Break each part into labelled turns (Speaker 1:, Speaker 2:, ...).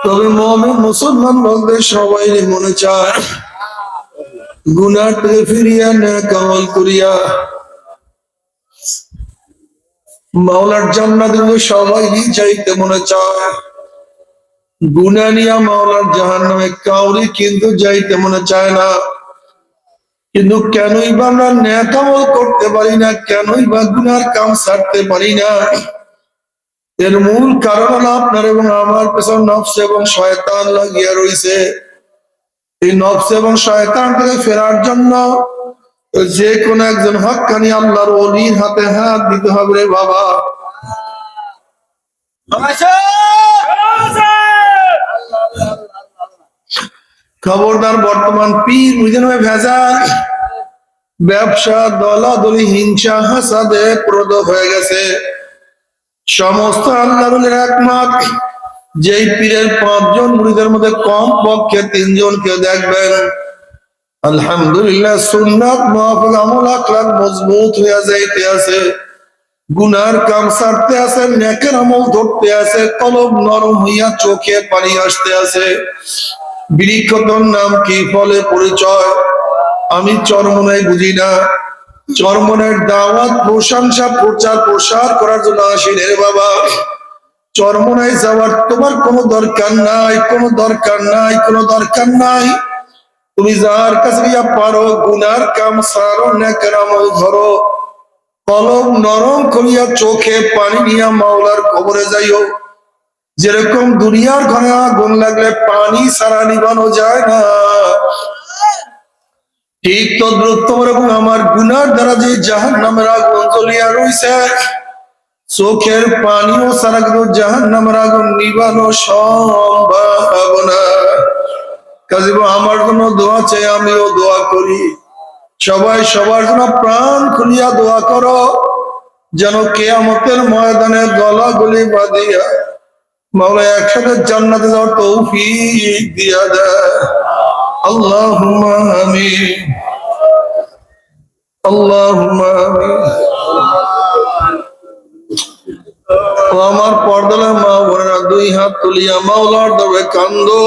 Speaker 1: তবে মুমিন মুসলমান বলতে সবাই মনে চায় গুনাহ থেকে ফিরিয়া নেক আমল করিয়া মাওলার জান্নাত সবাই চাইতে মনে চায়। গুনাহ নিয়া মাওলার জাহান্নামে কাউরি কিন্তু যাইতে মনে চায় না। কিন্তু কেনই বা আমরা নেক আমল করতে পারি না, কেনই বা গুনার কাম ছাড়তে পারি না? এর মূল কারণ হলো আপনার এবং আমার পেছন নফস এবং শয়তান লাগিয়া রয়েছে। এই নফস এবং শয়তান থেকে ফেরার জন্য যে কোন একজন হক্কানি আল্লাহর ওলির হাতে হাত দিতে হবে রে বাবা। খবরদার, বর্তমান পীর মুরিদের ভেজাল, ব্যবসা, দলাদলি, হিংসা, হাসাদে প্রদ হয়ে গেছে। সমস্ত আল্লাহর একমত যেই পীরের 5 জন মুরিদের মধ্যে কম পক্ষে 3 জনকে দেখবেন আলহামদুলিল্লাহ সুন্নাত মুআফিক আমল আখলাক মজবুত হয়ে যাইতে আছে, গুনার কাম ছাড়তে আছে, নেকের আমল ধরতে আছে, কলব নরম হইয়া চোখে পানি আসতে আছে। বৃক্ষতর নাম কি, ফলে পরিচয় আমি চরমনাই বুঝি না। চরমনের দাওয়াত, প্রশংসা, প্রচার প্রসার করার জন্য আসিনি রে বাবা। চরমনায় যাওয়ার তোমার কোনো দরকার নাই, কোনো দরকার নাই, কোনো দরকার নাই। তুমি যার কাছে গিয়া পারো গুনার কাম সারো, নেকের আমল ধরো, কলম নরম করিয়া চোখে পানি নিয়া মাওলার কবরে যাইও। যেরকম দুনিয়ার ঘরে আগুন লাগলে পানি ছাড়া নিবানো যায় না, ঠিক তদ্রুপ তোমার এবং আমার গুনার দ্বারা যে জাহান্নামের আগুন জ্বলিয়া রইছে, চোখের পানিও ছাড়া কিন্তু জাহান্নামের আগুন নিবানো সম্ভব না। কাজে আমার জন্য দোয়া চাই, আমিও দোয়া করি। সবাই সবার জন্য প্রাণ খুলিয়া দোয়া করো, যেন কিয়ামতের ময়দানে গলাগলি বাঁধিয়া মাওলা একসাথে জান্নাতে যাওয়ার তৌফিক দিয়া দেয়। আল্লাহুম্মা আমিন, আল্লাহুম্মা আমিন। ও আমার পর্দার মা বোনেরা, 2 হাত তুলিয়া মাওলার দরবারে কান্দো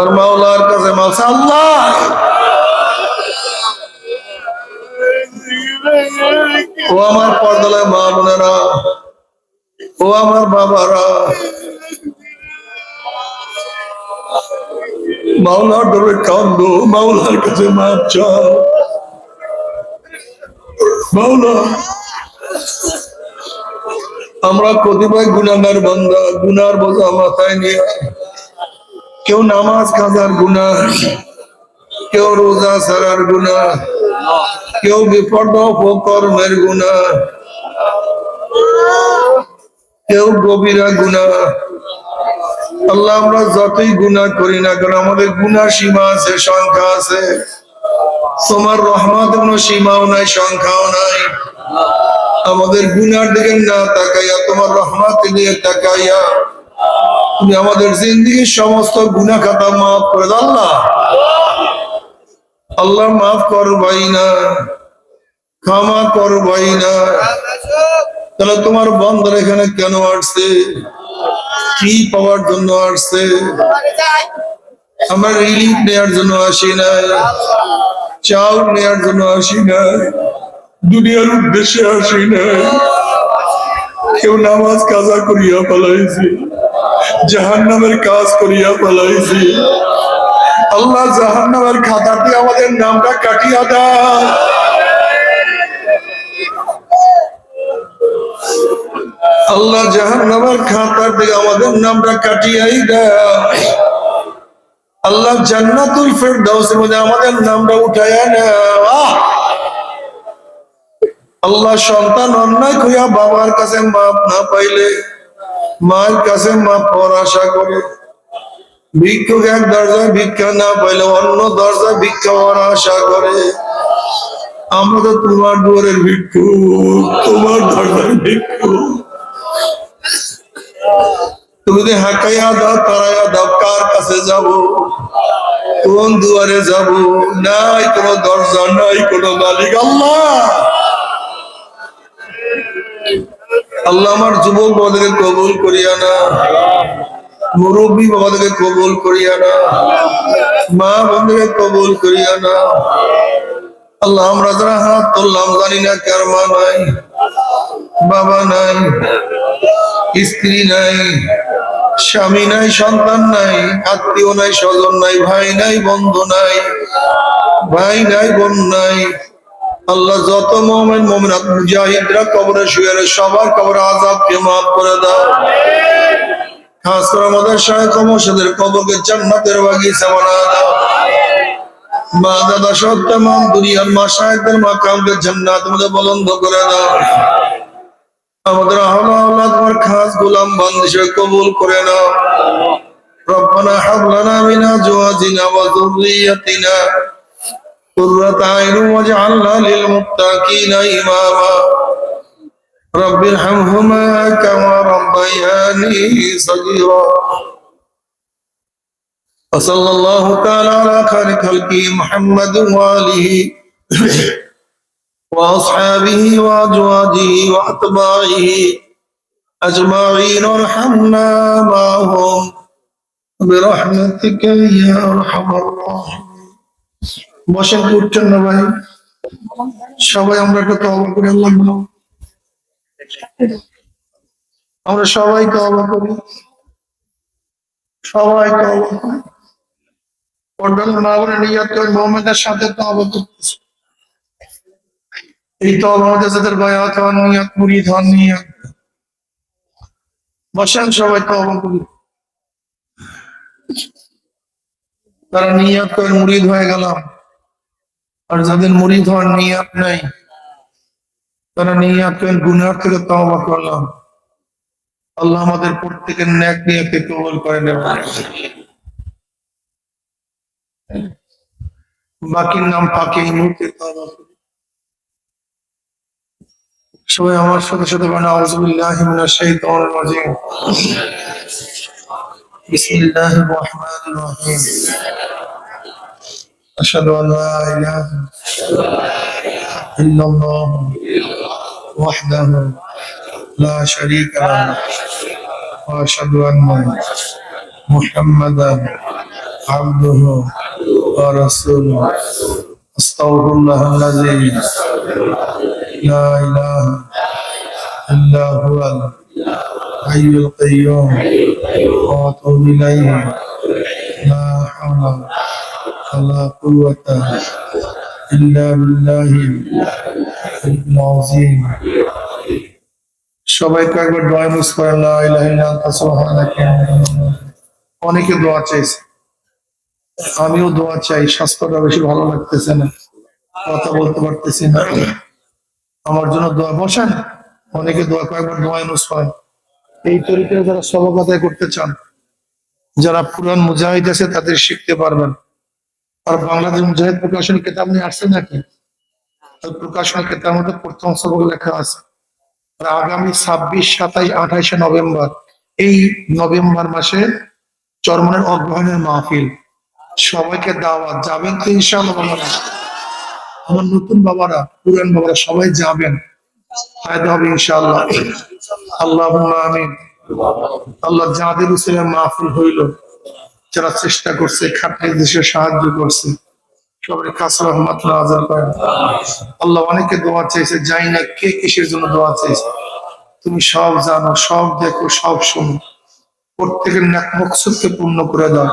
Speaker 1: আর মাওলার কাছে মাওলা আল্লাহ ও আমার পর্দার মা বোনেরা, ও আমার বাবারা, মাওলার দরবারে কান্দো, মাওলার কাছে মাপ চাও। মাওলা, আমরা কতিপয় গুনাহগার বান্দা, গুনার বোঝা মাথায় নিয়ে, কেউ নামাজ কাজার গুনাহ, কেউ রোজা ছাড়ার গুনাহ, কেউ বিপদ কর্মের গুনাহ, কেউ গভীরা গুনাহ। আল্লাহ, আমরা যতই গুনাহ করি না কেন আমাদের গুনাহ সীমা আছে, সংখ্যা আছে। তোমার রহমত কোনো সীমাও নাই, সংখ্যাও নাই। আমাদের গুনার দিকে না তাকাইয়া তোমার রহমতের দিকে তাকাইয়া তুমি আমাদের জিন্দেগির সমস্ত গুনাহ খাতা মাফ করে দাও। আল্লাহ, আল্লাহ মাফ করবাই না, ক্ষমা করবাই না। তাহলে তোমার বন্ধর এখানে কেন আসছে, কি পাওয়ার জন্য আসছে? আমরা রিলিফ নেওয়ার জন্য আসি না, চাউল নেওয়ার জন্য আসি না, দুনিয়ার উদ্দেশ্যে আসি না। কেউ নামাজ কাজা করিয়া পালাইছি, জাহান্নামের কাজ করিয়া পালাইছি। আল্লাহ, জাহান্নামের খাতাতে আমাদের নামটা কাটিয়া দাও। আল্লাহ, জাহান্নামের খাতার থেকে আমাদের নামটা কাটিয়াই দাও। আল্লাহ, জান্নাতুল ফেরদাউসের মধ্যে আমাদের নামটা উঠাইয়া নাও। আল্লাহ, সন্তান অন্যায় করিয়া বাবার কাছে মাপ না পাইলে মায়ের কাছে মাপ পাওয়ার আশা করে, ভিক্ষুক এক দরজায় ভিক্ষা না পাইলে অন্য দরজায় ভিক্ষা পাওয়ার আশা করে। আমরা তো তোমার দুয়ারের ভিক্ষুক, তোমার দরজার ভিক্ষুক। তুমি যদি হাঁকাইয়া দাও, তারাইয়া দাও, কার কাছে যাব, কোন দুয়ারে যাব? নাই কোনো দরজা, নাই কোনো মালিক। আল্লাহ আল্লাহ আমার যুবক বাবাদেরকে কবুল করিয়া না, মুরব্বী বাবাদেরকে কবুল করিয়া না, মা বোনদেরকে কবুল করিয়া না। আল্লাহ আমরা যারা হাত তুললাম জানি না কার মা নাই, বাবা নাই, স্ত্রী নাই, স্বামী নাই, সন্তান নাই, আত্মীয় নাই, স্বজন নাই, ভাই নাই, বন্ধু নাই, ভাই নাই, বোন নাই। আল্লাহ যত মুমিন মুমিনাত মুজাহিদরা কবরে শুয়ে আছে সবার কবরে আযাবকে maaf করে দাও। খাস করে আমাদের শায়েখ মুর্শিদের কবরকে জান্নাতের বাগিচা বানায় দাও। মা দাদা সব तमाम দুনিয়ার মাশায়েখদের মাকামকে জান্নাতের মধ্যে বুলন্দ করে দাও। আমাদের আহলে আওলাদ তোমার খাস গোলাম বান্দা কবুল করে নাও। রব্বানা হাব লানা মিন আজওয়াজিনা ওয়া যুররিয়াতিনা قرة أعين واجعلنا للمتقين إماما رب ارحمهما كما ربياني صغيرا وصلى الله تعالى على خير خلقه محمد وآله وأصحابه وأزواجه وأتباعه أجمعين وارحمنا معهم برحمتك يا أرحم الراحمين। বসেন, উঠছেন না ভাই? সবাই আমরা একটা তওবা করি। আল্লাহ আমরা সবাই তওবা করি, সবাই তওবা করি। পর্দার মা বোনের নিয়ত করে মুমিনদের সাথে তওবা করতেছি। এই তওবা আমাদের যাদের বায়াত হওয়ার নিয়ত, মুরিদ হওয়ার নিয়ত। বসেন, সবাই তওবা করি। তারা নিয়ত করে মুরিদ হয়ে গেলাম, আর যাদের মুরিদ হওয়ার নিয়ত নাই তারা নিয়ত করে গুনাহ থেকে তওবা করলাম। আল্লাহ আমাদের প্রত্যেকের নেক নিয়তে কবুল করে নেবেন। বাকির নাম পাকে এই মুহূর্তে তওবা করি। সবাই আমার সাথে সাথে বলেন আউযু বিল্লাহি মিনাশ শাইতানির রাজিম। বিসমিল্লাহির রহমানির রহিম। আশহাদু আল্লা ইলাহা ইল্লাল্লাহ ওয়াহদাহু লা শারীকা লাহু ওয়া আশহাদু আন্না মুহাম্মাদান আবদুহু ওয়া রাসূলুহু। আস্তাগফিরুল্লাহাল্লাযী লা ইলাহা ইল্লা হুয়াল হাইয়ুল কাইয়্যুম ওয়া আতুবু ইলাইহি লা হাওলা ওয়ালা কুওয়াতা ইল্লা বিল্লাহিল আলিয়্যিল আযীম। সবাই একবার দোয়া মিস করেন, লা ইলাহা ইল্লা আনতা সুবহানাকা। অনেকে দোয়া চাইছে, আমিও দোয়া চাই। স্বাস্থ্যটা বেশি ভালো লাগতেছে না, কথা বলতে পারতেছি না, আমার জন্য দোয়া। বসেন, অনেকে দোয়া, কয়েকবার দোয়া মিস করেন। এই তরিকায় যারা সবক আদায় করতে চান, যারা পুরান মুজাহিদ আছে তাদের শিখতে পারবেন। আর বাংলাদেশ মুজাহিদ প্রকাশনী কিতাব নিয়ে আসছে নাকি? প্রকাশনী কিতাব মধ্যে প্রথম সবক লেখা আছে। আগামী 26, 27, 28 নভেম্বর, এই নভেম্বর মাসে চরমনের অগ্রহণের মাহফিল। সবাইকে দাওয়াত, যাবেন তো ইনশাআল্লাহ? আমার নতুন বাবারা, পুরান বাবারা সবাই যাবেন, ফায়দা হবে ইনশাআল্লাহ। আল্লাহুম্মা আমিন। আল্লাহ যাদের উসিলে মাহফিল হইল, যারা চেষ্টা করছে, খাটনি দেশে সাহায্য করছে, সবাই কাছে রহমত নাযিল করেন। আল্লাহ অনেকে দোয়া চাইছে, জানি না কে কিসের জন্য দোয়া চাইছে। তুমি সব জানো, সব দেখো, সব শোনো। প্রত্যেকের নেক মকসুদকে পূর্ণ করে দাও।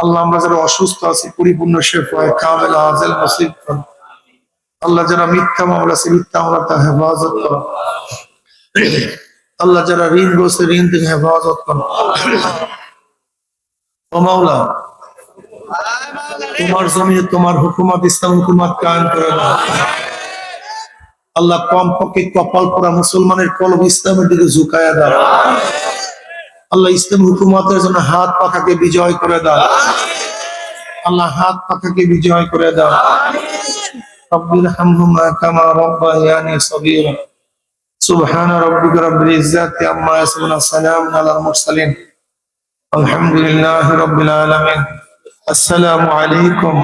Speaker 1: আল্লাহ আমরা যারা অসুস্থ আছি পরিপূর্ণ শেফা কামেল আজল নসিব করো। আল্লাহ যারা মিথ্যা মামলা আছে, মিথ্যা মামলাটা হেফাজত করো। আল্লাহ যারা ঋণ গ্রস্ত, ঋণ থেকে হেফাজত করো। ও মাওলা, তোমার জমিনে তোমার হুকুমত, ইসলাম হুকুমত কায়েম করে দাও। আল্লাহ কমপক্ষে কপাল পোড়া মুসলমানের কলব ইসলামের দিকে ঝুঁকায়া দাও। আল্লাহ ইসলাম হুকুমতের জন্য হাত পাখাকে বিজয় করে দাও। আল্লাহ হাত পাখাকে বিজয় করে দাও। রব্বির হামহুমা কামা রাব্বায়ানি সগীরা। সুবহান রাব্বিকা রাব্বিল ইজ্জাতি আম্মা ইয়াসিফুন, সালামুন আলাল মুরসালিন, আলহামদুলিল্লাহ রাব্বিল আলামিন। আসসালামু আলাইকুম।